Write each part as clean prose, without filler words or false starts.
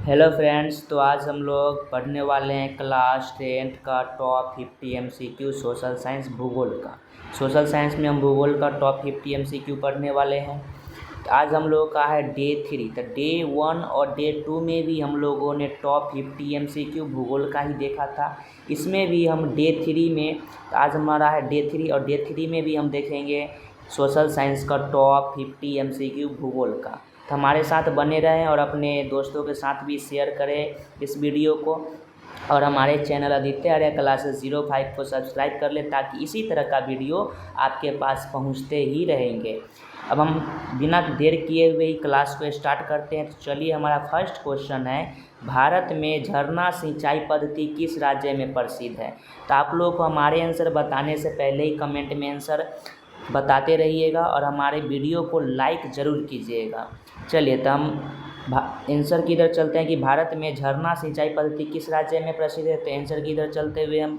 Hello friends, तो आज हम लोग पढ़ने वाले हैं क्लास 10th का टॉप 50 एमसीक्यू सोशल साइंस भूगोल का। सोशल साइंस में हम भूगोल का टॉप 50 एमसीक्यू पढ़ने वाले हैं। तो आज हम लोगों का है डे 3। तो डे 1 और डे 2 में भी हम लोगों ने टॉप 50 एमसीक्यू भूगोल का ही देखा था। इसमें भी हम डे 3 में, तो आज हमारा है डे 3 और डे 3 में भी हम देखेंगे सोशल साइंस का टॉप 50 एमसीक्यू भूगोल का। तो हमारे साथ बने रहें और अपने दोस्तों के साथ भी शेयर करें इस वीडियो को, और हमारे चैनल आदित्य आर्या क्लासेस 05 को सब्सक्राइब कर लें ताकि इसी तरह का वीडियो आपके पास पहुंचते ही रहेंगे। अब हम बिना देर किए हुए ही क्लास को स्टार्ट करते हैं। तो चलिए, हमारा फर्स्ट क्वेश्चन है, भारत में झरना सिंचाई पद्धति किस राज्य में प्रसिद्ध है। तो आप लोग को हमारे आंसर बताने से पहले ही कमेंट में आंसर बताते रहिएगा और हमारे वीडियो को लाइक ज़रूर कीजिएगा। चलिए, तो हम आंसर की इधर चलते हैं कि भारत में झरना सिंचाई पद्धति किस राज्य में प्रसिद्ध है। तो आंसर की इधर चलते हुए हम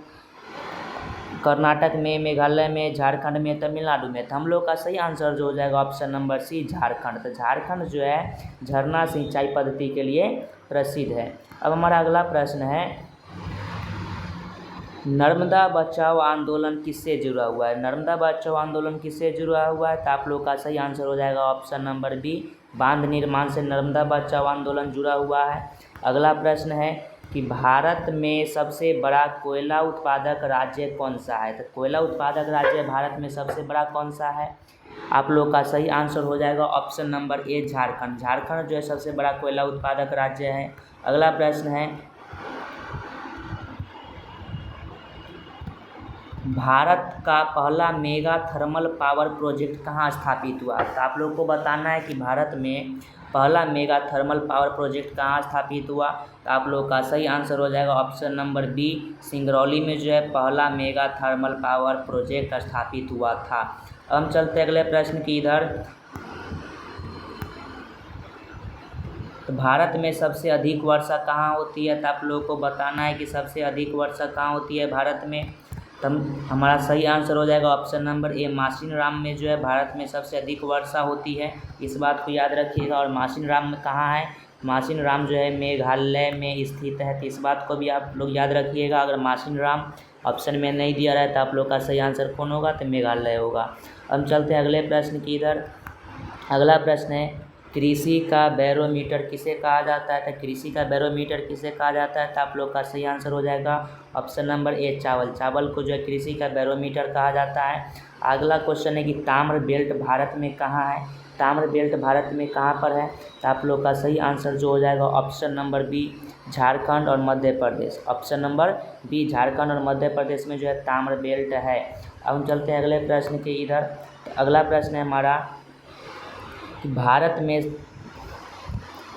कर्नाटक में, मेघालय में, झारखंड में, तमिलनाडु में। तो हम लोग का सही आंसर जो हो जाएगा ऑप्शन नंबर सी, झारखंड। तो झारखंड जो है झरना सिंचाई पद्धति के लिए प्रसिद्ध है। अब हमारा अगला प्रश्न है, नर्मदा बचाओ आंदोलन किससे जुड़ा हुआ है। नर्मदा बचाओ आंदोलन किससे जुड़ा हुआ है। तो आप लोग का सही आंसर हो जाएगा ऑप्शन नंबर बी, बांध निर्माण से नर्मदा बचाओ आंदोलन जुड़ा हुआ है। अगला प्रश्न है कि भारत में सबसे बड़ा कोयला उत्पादक राज्य कौन सा है। तो कोयला उत्पादक राज्य भारत में सबसे बड़ा कौन सा है। आप लोग का सही आंसर हो जाएगा option number A, Jharkhand. Jharkhand जो है सबसे बड़ा कोयला उत्पादक राज्य है। अगला प्रश्न है, भारत का पहला मेगा थर्मल पावर प्रोजेक्ट कहाँ स्थापित हुआ। तो आप लोग को बताना है कि भारत में पहला मेगा थर्मल पावर प्रोजेक्ट कहाँ स्थापित हुआ। तो आप लोग का सही आंसर हो जाएगा ऑप्शन नंबर बी, सिंगरौली में जो है पहला मेगा थर्मल पावर प्रोजेक्ट स्थापित हुआ था। अब हम चलते अगले प्रश्न की इधर। तो भारत में सबसे अधिक वर्षा कहाँ होती है। तो आप लोग को बताना है कि सबसे अधिक वर्षा कहाँ होती है भारत में। तो हमारा सही आंसर हो जाएगा ऑप्शन नंबर ए, मासिनराम में जो है भारत में सबसे अधिक वर्षा होती है। इस बात को याद रखिएगा। और मासिनराम में कहाँ है, मासिनराम जो है मेघालय में स्थित है। तो इस बात को भी आप लोग याद रखिएगा। अगर मासिनराम ऑप्शन में नहीं दिया रहा है तो आप लोग का सही आंसर कौन होगा, तो मेघालय होगा। हम चलते हैं अगले प्रश्न की इधर। अगला प्रश्न है, कृषि का बैरोमीटर किसे कहा जाता है। तो कृषि का बैरोमीटर किसे कहा जाता है। तो आप लोग का सही आंसर हो जाएगा ऑप्शन नंबर ए, चावल। चावल को जो है कृषि का बैरोमीटर कहा जाता है। अगला क्वेश्चन है कि ताम्र बेल्ट भारत में कहाँ है। ताम्र बेल्ट भारत में कहाँ पर है। तो आप लोग का सही आंसर जो हो जाएगा ऑप्शन नंबर बी, झारखंड और Madhya Pradesh. Option number B, Jharkhand और मध्य प्रदेश में जो है ताम्र बेल्ट है। अब हम चलते हैं अगले प्रश्न के इधर। तो अगला प्रश्न है हमारा कि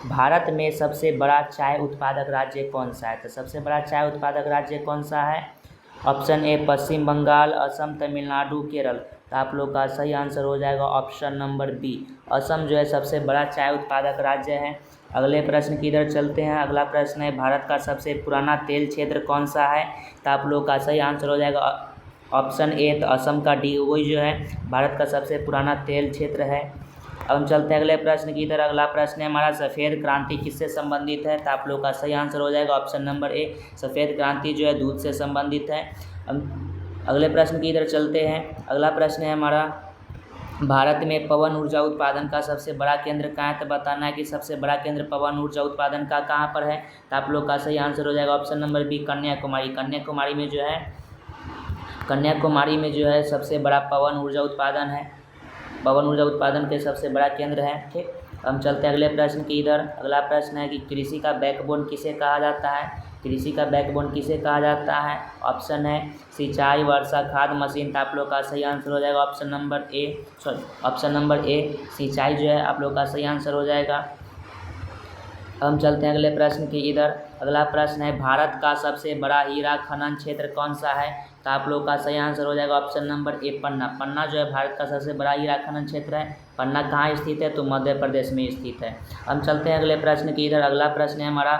भारत में सबसे बड़ा चाय उत्पादक राज्य कौन सा है। तो सबसे बड़ा चाय उत्पादक राज्य कौन सा है। ऑप्शन ए, पश्चिम बंगाल, असम, तमिलनाडु, केरल। तो आप लोग का सही आंसर हो जाएगा ऑप्शन नंबर बी, असम जो है सबसे बड़ा चाय उत्पादक राज्य है। अगले प्रश्न की इधर चलते हैं। अगला प्रश्न है, भारत का सबसे पुराना तेल क्षेत्र कौन सा है। तो आप लोग का सही आंसर हो जाएगा ऑप्शन ए, तो असम का डिगबोई जो है भारत का सबसे पुराना तेल क्षेत्र है। अब हम चलते हैं अगले प्रश्न की तरह। अगला प्रश्न है हमारा, सफ़ेद क्रांति किससे संबंधित है। तो आप लोग का सही आंसर हो जाएगा ऑप्शन नंबर ए, सफ़ेद क्रांति जो है दूध से संबंधित है। हम अगले प्रश्न की इधर चलते हैं। अगला प्रश्न है हमारा, भारत में पवन ऊर्जा उत्पादन का सबसे बड़ा केंद्र कहाँ है। तो बताना है कि सबसे बड़ा केंद्र पवन ऊर्जा उत्पादन का कहाँ पर है। तो आप लोग का सही आंसर हो जाएगा option number B, Kanyakumari. Kanyakumari में जो है सबसे बड़ा पवन ऊर्जा उत्पादन है, पवन ऊर्जा उत्पादन के सबसे बड़ा केंद्र है। ठीक, हम चलते हैं अगले प्रश्न की इधर। अगला प्रश्न है कि कृषि का बैकबोन किसे कहा जाता है। कृषि का बैकबोन किसे कहा जाता है। ऑप्शन है सिंचाई, वर्षा, खाद, मशीन। तो आप लोग का सही आंसर हो जाएगा ऑप्शन नंबर ए, सिंचाई जो है आप लोग का सही आंसर हो जाएगा। हम चलते हैं अगले प्रश्न की इधर। अगला प्रश्न है, भारत का सबसे बड़ा हीरा खनन क्षेत्र कौन सा है। तो आप लोग का सही आंसर हो जाएगा ऑप्शन नंबर ए, पन्ना। पन्ना जो है भारत का सबसे बड़ा हीरा खनन क्षेत्र है। पन्ना कहाँ स्थित है, तो मध्य प्रदेश में स्थित है। हम चलते हैं अगले प्रश्न की इधर। अगला प्रश्न है हमारा,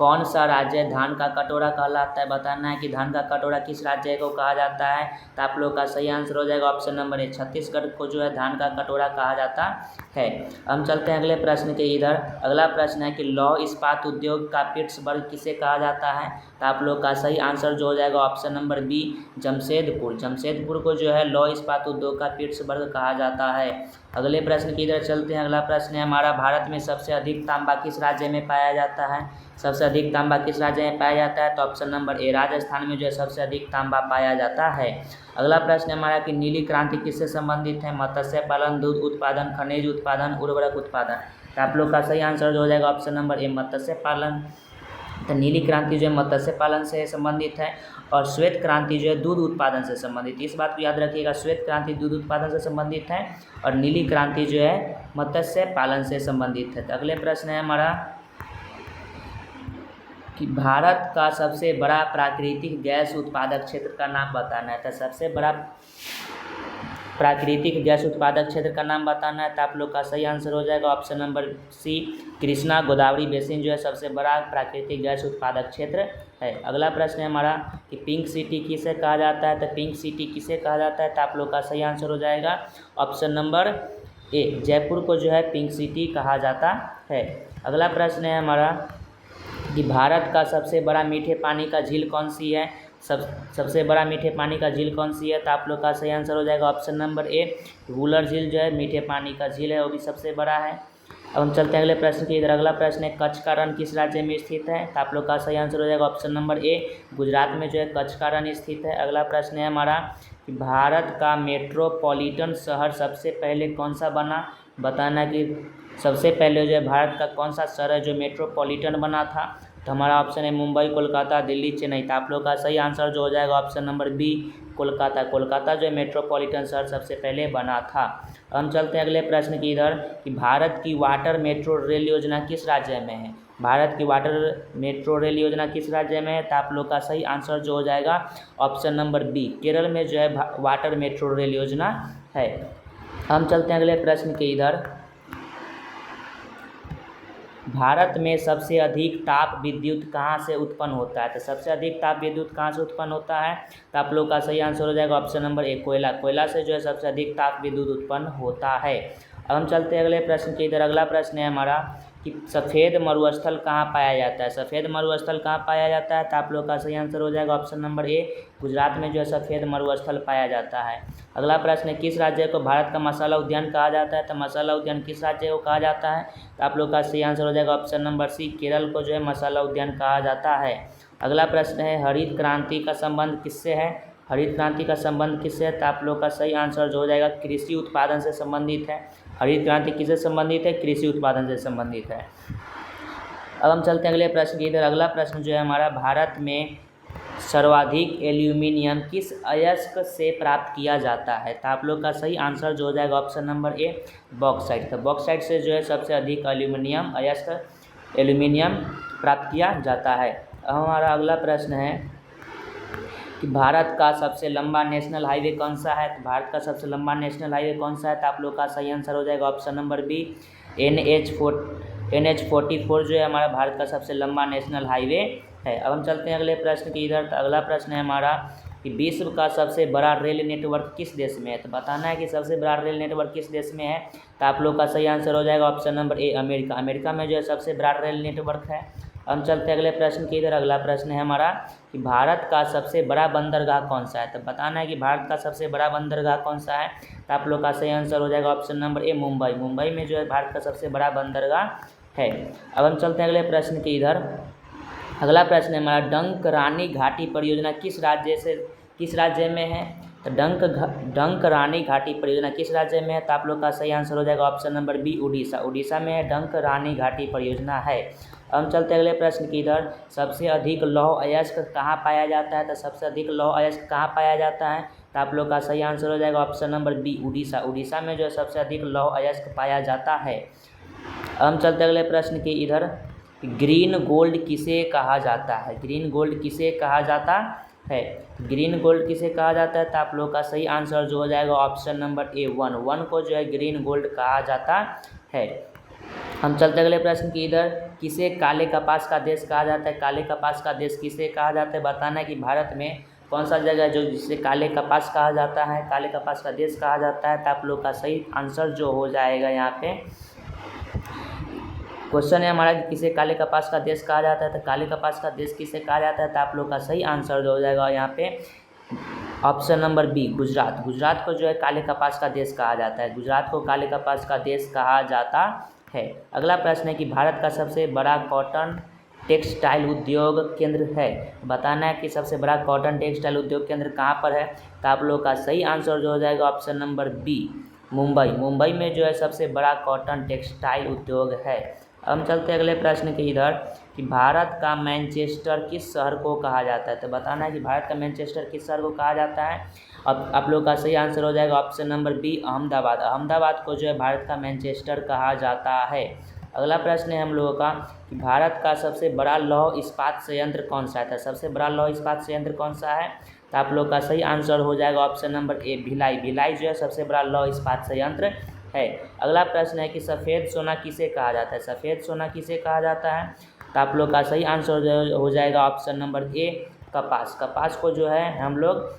कौन सा राज्य धान का कटोरा कहलाता है? बताना है कि धान का कटोरा किस राज्य को कहा जाता है। तो आप लोग का सही आंसर हो जाएगा ऑप्शन नंबर ए, छत्तीसगढ़ को जो है धान का कटोरा कहा जाता है। हम चलते हैं अगले प्रश्न के इधर। अगला प्रश्न है कि लौह इस्पात उद्योग का पिट्सबर्ग किसे कहा जाता है? तो आप लोग का सही आंसर जो हो जाएगा option number B, Jamshedpur. Jamshedpur को जो है लौह इस्पात उद्योग का पिट्सबर्ग कहा जाता है। अगले प्रश्न की इधर चलते हैं। अगला प्रश्न है हमारा, भारत में सबसे अधिक तांबा किस राज्य में पाया जाता है? सबसे अधिक तांबा किस राज्य में पाया जाता है? तो ऑप्शन नंबर ए, राजस्थान में जो है सबसे अधिक तांबा पाया जाता है। अगला प्रश्न हमारा कि नीली क्रांति किससे संबंधित है? मत्स्य पालन, दूध उत्पादन, खनिज उत्पादन, उर्वरक उत्पादन। तो आप लोग का सही आंसर जो हो जाएगा ऑप्शन नंबर ए, मत्स्य पालन। तो नीली क्रांति जो है मत्स्य पालन से संबंधित है और श्वेत क्रांति जो है दूध उत्पादन से संबंधित। इस बात को याद रखिएगा, श्वेत क्रांति दूध उत्पादन से संबंधित है और नीली क्रांति जो है मत्स्य पालन से संबंधित है। तो अगले प्रश्न है हमारा कि भारत का सबसे बड़ा प्राकृतिक गैस उत्पादक क्षेत्र का नाम बताना है। तो सबसे बड़ा प्राकृतिक गैस उत्पादक क्षेत्र का नाम बताना है। तो आप लोग का सही आंसर हो जाएगा option number C, Krishna Godavari basin जो है सबसे बड़ा प्राकृतिक गैस उत्पादक क्षेत्र है। अगला प्रश्न है हमारा कि पिंक सिटी किसे कहा जाता है? तो पिंक सिटी किसे कहा जाता है? तो आप लोग का सही आंसर हो जाएगा ऑप्शन नंबर ए, जयपुर को जो है पिंक सिटी कहा जाता है। अगला प्रश्न है हमारा कि भारत का सबसे बड़ा मीठे पानी का झील कौन सी है? सबसे बड़ा मीठे पानी का झील कौन सी है? तो आप लोग का सही आंसर हो जाएगा ऑप्शन नंबर ए, वुलर झील जो है मीठे पानी का झील है, वो भी सबसे बड़ा है। अब हम चलते हैं अगले प्रश्न की इधर। अगला प्रश्न है कच्छ का रण किस राज्य में स्थित है? तो आप लोग का सही आंसर हो जाएगा ऑप्शन नंबर ए, गुजरात में जो है कच्छ का रण स्थित है। अगला प्रश्न है हमारा कि भारत का मेट्रोपॉलिटन शहर सबसे पहले कौन सा बना? बताना कि सबसे पहले जो है भारत का कौन सा शहर है जो मेट्रोपॉलिटन बना था? तो हमारा ऑप्शन है मुंबई, कोलकाता, दिल्ली, चेन्नई। तो आप लोग का सही आंसर जो हो जाएगा option number B, Kolkata. Kolkata जो है मेट्रोपॉलिटन शहर सबसे पहले बना था। हम चलते हैं अगले प्रश्न की इधर कि भारत की वाटर मेट्रो रेल योजना किस राज्य में है? भारत की वाटर मेट्रो रेल योजना किस राज्य में है? तो आप लोग का सही आंसर जो हो जाएगा ऑप्शन नंबर बी, केरल में जो है वाटर मेट्रो रेल योजना है। हम चलते हैं अगले प्रश्न के इधर। भारत में सबसे अधिक ताप विद्युत कहाँ से उत्पन्न होता है? तो सबसे अधिक ताप विद्युत कहाँ से उत्पन्न होता है? तो आप लोग का सही आंसर हो जाएगा ऑप्शन नंबर ए, कोयला। कोयला से जो है सबसे अधिक ताप विद्युत उत्पन्न होता है। अब हम चलते हैं अगले प्रश्न के इधर। अगला प्रश्न है हमारा कि सफ़ेद मरुस्थल कहाँ पाया जाता है? सफ़ेद मरुस्थल कहाँ पाया जाता है? तो आप लोग का सही आंसर हो जाएगा ऑप्शन नंबर ए, गुजरात में जो है सफ़ेद मरुस्थल पाया जाता है। अगला प्रश्न है किस राज्य को भारत का मसाला उद्यान कहा जाता है? तो मसाला उद्यान किस राज्य को कहा जाता है? तो आप लोग का सही आंसर हो जाएगा ऑप्शन नंबर सी, केरल को जो है मसाला उद्यान कहा जाता है। अगला प्रश्न है हरित क्रांति का संबंध किससे है? हरित क्रांति का संबंध किससे है? तो आप लोग का सही आंसर जो हो जाएगा कृषि उत्पादन से संबंधित है। हरित क्रांति किससे संबंधित है? कृषि उत्पादन से संबंधित है। अब हम चलते हैं अगले प्रश्न की इधर। अगला प्रश्न जो है हमारा, भारत में सर्वाधिक एल्यूमिनियम किस अयस्क से प्राप्त किया जाता है? तो आप लोग का सही आंसर जो हो जाएगा ऑप्शन नंबर ए, बॉक्साइट। तो बॉक्साइट से जो है सबसे अधिक एल्यूमिनियम प्राप्त किया जाता है। अब हमारा अगला प्रश्न है कि भारत का सबसे लंबा नेशनल हाईवे कौन सा है? तो भारत का सबसे लंबा नेशनल हाईवे कौन सा है? तो आप लोग का सही आंसर हो जाएगा ऑप्शन नंबर बी, NH44 जो है हमारा भारत का सबसे लंबा नेशनल हाईवे है। अब हम चलते हैं अगले प्रश्न की इधर। तो अगला प्रश्न है हमारा कि विश्व का सबसे बड़ा रेल नेटवर्क किस देश में है? तो बताना है कि सबसे बड़ा रेल नेटवर्क किस देश में है। तो आप लोग का सही आंसर हो जाएगा option number A, America. America में जो है सबसे बड़ा रेल नेटवर्क है। हम चलते हैं अगले प्रश्न की इधर। अगला प्रश्न है हमारा कि भारत का सबसे बड़ा बंदरगाह कौन सा है? तो बताना है कि भारत का सबसे बड़ा बंदरगाह कौन सा है। तो आप लोग का सही आंसर हो जाएगा option number A, Mumbai. Mumbai में जो है भारत का सबसे बड़ा बंदरगाह है। अब हम चलते हैं अगले प्रश्न के इधर। अगला प्रश्न है हमारा, डंकरानी घाटी परियोजना किस राज्य में है? तो डंकरानी घाटी परियोजना किस राज्य में है? तो आप लोग का सही आंसर हो जाएगा option number B, Orissa. Orissa में डंकरानी घाटी परियोजना है। हम चलते हैं अगले प्रश्न की इधर। सबसे अधिक लौह अयस्क कहाँ पाया जाता है? तो सबसे अधिक लौह अयस्क कहाँ पाया जाता है? तो आप लोग का सही आंसर हो जाएगा option number B, Orissa. Orissa में जो है सबसे अधिक लौह अयस्क पाया जाता है। हम चलते हैं अगले प्रश्न की इधर। ग्रीन गोल्ड किसे कहा जाता है? ग्रीन गोल्ड किसे कहा जाता है? ग्रीन गोल्ड किसे कहा जाता है? तो आप लोग का सही आंसर जो हो जाएगा ऑप्शन नंबर ए, वन को जो है ग्रीन गोल्ड कहा जाता है। हम चलते अगले प्रश्न की इधर, किसे काले कपास का देश कहा जाता है? काले कपास का देश किसे कहा जाता है? बताना है कि भारत में कौन सा जगह है जो जिसे काले कपास कहा जाता है, काले कपास का देश कहा जाता है। तो आप लोग का सही आंसर जो हो जाएगा यहाँ पे, क्वेश्चन है हमारा कि किसे काले कपास का देश कहा जाता है, तो काले कपास का देश किसे कहा जाता है, तो आप लोग का सही आंसर जो हो जाएगा यहाँ पे option number B, Gujarat. Gujarat को जो है काले कपास का देश कहा जाता है, गुजरात को काले कपास का देश कहा जाता है। अगला प्रश्न है कि भारत का सबसे बड़ा कॉटन टेक्सटाइल उद्योग केंद्र है। बताना है कि सबसे बड़ा कॉटन टेक्सटाइल उद्योग केंद्र कहाँ पर है, तो आप लोग का सही आंसर जो हो जाएगा option number B, Mumbai. Mumbai में जो है सबसे बड़ा कॉटन टेक्सटाइल उद्योग है। हम चलते हैं अगले प्रश्न के इधर कि भारत का मैनचेस्टर किस शहर को कहा जाता है। तो बताना है कि भारत का मैनचेस्टर किस शहर को कहा जाता है। अब आप लोग का सही आंसर हो जाएगा option number B, Ahmedabad. Ahmedabad को जो है भारत का मैनचेस्टर कहा जाता है। अगला प्रश्न है हम लोगों का कि भारत का सबसे बड़ा लौह इस्पात संयंत्र कौन सा है। सबसे बड़ा लौह इस्पात संयंत्र कौन सा है, तो आप लोग का सही आंसर हो जाएगा option number A, Bhilai. Bhilai जो है सबसे बड़ा लौह इस्पात संयंत्र है। अगला प्रश्न है कि सफ़ेद सोना किसे कहा जाता है। सफ़ेद सोना किसे कहा जाता है, तो आप लोग का सही आंसर हो जाएगा ऑप्शन नंबर ए, कपास। कपास को जो है हम लोग,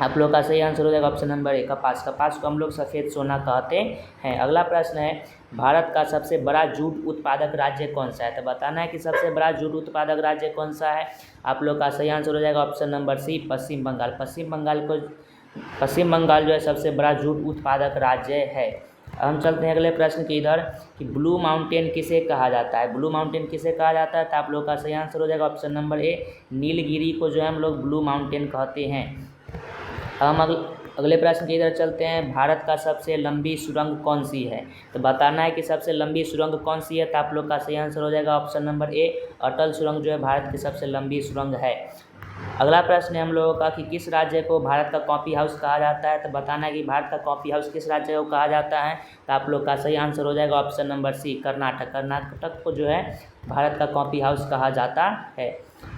आप लोग का सही आंसर हो जाएगा ऑप्शन नंबर ए, कपास। कपास को हम लोग सफ़ेद सोना कहते हैं। अगला प्रश्न है भारत का सबसे बड़ा जूट उत्पादक राज्य कौन सा है। तो बताना है कि सबसे बड़ा जूट उत्पादक राज्य कौन सा है। आप लोग का सही आंसर हो जाएगा ऑप्शन नंबर सी, पश्चिम बंगाल। पश्चिम बंगाल जो है सबसे बड़ा जूट उत्पादक राज्य है। हम चलते हैं अगले प्रश्न के इधर कि ब्लू माउंटेन किसे कहा जाता है। ब्लू माउंटेन किसे कहा जाता है, तो आप लोग का सही आंसर हो जाएगा ऑप्शन नंबर ए, नीलगिरी को जो है हम लोग ब्लू माउंटेन कहते हैं। हम अगले प्रश्न के इधर चलते हैं, भारत का सबसे लंबी सुरंग कौन सी है। तो बताना है कि सबसे लंबी सुरंग कौन सी है, तो आप लोग का सही आंसर हो जाएगा ऑप्शन नंबर ए, अटल सुरंग जो है भारत की सबसे लंबी सुरंग है। अगला प्रश्न है हम लोगों का कि किस राज्य को भारत का कॉफ़ी हाउस कहा जाता है। तो बताना है कि भारत का कॉफ़ी हाउस किस राज्य को कहा जाता है, तो आप लोग का सही आंसर हो जाएगा option number C, Karnataka. Karnataka को जो है भारत का कॉफ़ी हाउस कहा जाता है।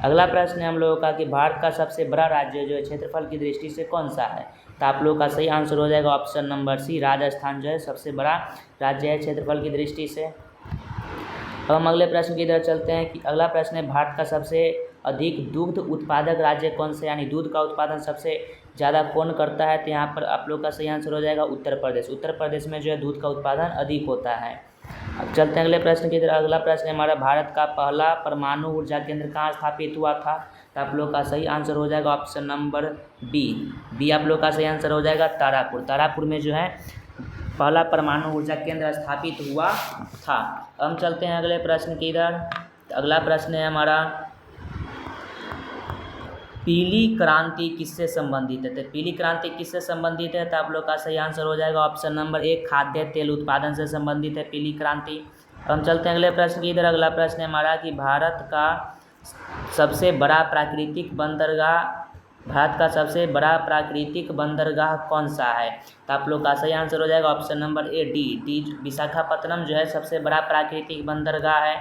अगला प्रश्न है हम लोगों का कि भारत का सबसे बड़ा राज्य जो है क्षेत्रफल की दृष्टि से कौन सा है। तो आप लोग का सही आंसर हो जाएगा ऑप्शन नंबर सी, राजस्थान जो है सबसे बड़ा राज्य है क्षेत्रफल की दृष्टि से। अब हम अगले प्रश्न की तरफ चलते हैं कि अगला प्रश्न है भारत का सबसे अधिक दुग्ध उत्पादक राज्य कौन से, यानी दूध का उत्पादन सबसे ज़्यादा कौन करता है। तो यहाँ पर आप लोग का सही आंसर हो जाएगा उत्तर प्रदेश। उत्तर प्रदेश में जो है दूध का उत्पादन अधिक होता है। अब चलते हैं अगले प्रश्न की तरफ। अगला प्रश्न है हमारा, भारत का पहला परमाणु ऊर्जा केंद्र कहाँ स्थापित हुआ था। तो आप लोग का सही आंसर हो जाएगा ऑप्शन नंबर बी। आप लोग का सही आंसर हो जाएगा तारापुर। तारापुर में जो है पहला परमाणु ऊर्जा केंद्र स्थापित हुआ था। हम चलते हैं अगले प्रश्न की इधर। अगला प्रश्न है हमारा, पीली क्रांति किससे संबंधित है। तो पीली क्रांति किससे संबंधित है, तो आप लोग का सही आंसर हो जाएगा ऑप्शन नंबर ए, खाद्य तेल उत्पादन से संबंधित है पीली क्रांति। हम चलते हैं अगले प्रश्न की इधर। अगला प्रश्न है हमारा कि भारत का सबसे बड़ा प्राकृतिक बंदरगाह कौन सा है। तो आप लोग का सही आंसर हो जाएगा option number A, D Visakhapatnam जो है सबसे बड़ा प्राकृतिक बंदरगाह है।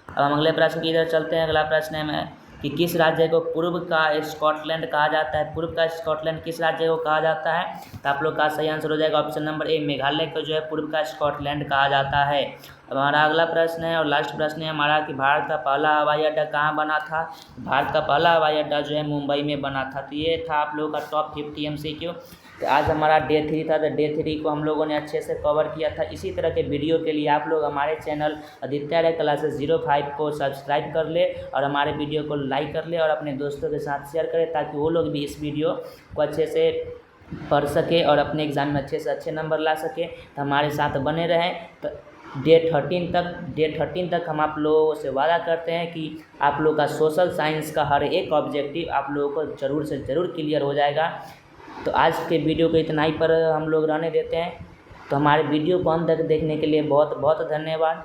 अब हम अगले प्रश्न की इधर चलते हैं। अगला प्रश्न है कि किस राज्य को पूर्व का स्कॉटलैंड कहा जाता है। पूर्व का स्कॉटलैंड किस राज्य को कहा जाता है, तो आप लोग का सही आंसर हो जाएगा ऑप्शन नंबर ए, मेघालय को जो है पूर्व का स्कॉटलैंड कहा जाता है। अब हमारा अगला प्रश्न है और लास्ट प्रश्न है हमारा कि भारत का पहला हवाई अड्डा कहाँ बना था। भारत का पहला हवाई अड्डा जो है मुंबई में बना था। तो ये था आप लोगों का टॉप 50 MCQ। तो आज हमारा डे 3 था, तो डे 3 को हम लोगों ने अच्छे से कवर किया था। इसी तरह के वीडियो के लिए आप लोग हमारे चैनल आदित्य राय क्लासेस 05 को सब्सक्राइब कर ले और हमारे वीडियो को लाइक कर ले और अपने दोस्तों के साथ शेयर करें, ताकि वो लोग भी इस वीडियो को अच्छे से पढ़ सके और अपने एग्ज़ाम में अच्छे से अच्छे नंबर ला सके। तो हमारे साथ बने रहें। तो डे 13 तक हम आप लोगों से वादा करते हैं कि आप लोग का सोशल साइंस का हर एक ऑब्जेक्टिव आप लोगों को ज़रूर से ज़रूर क्लियर हो जाएगा। तो आज के वीडियो को इतना ही पर हम लोग रहने देते हैं। तो हमारे वीडियो को अंत तक देखने के लिए बहुत बहुत धन्यवाद।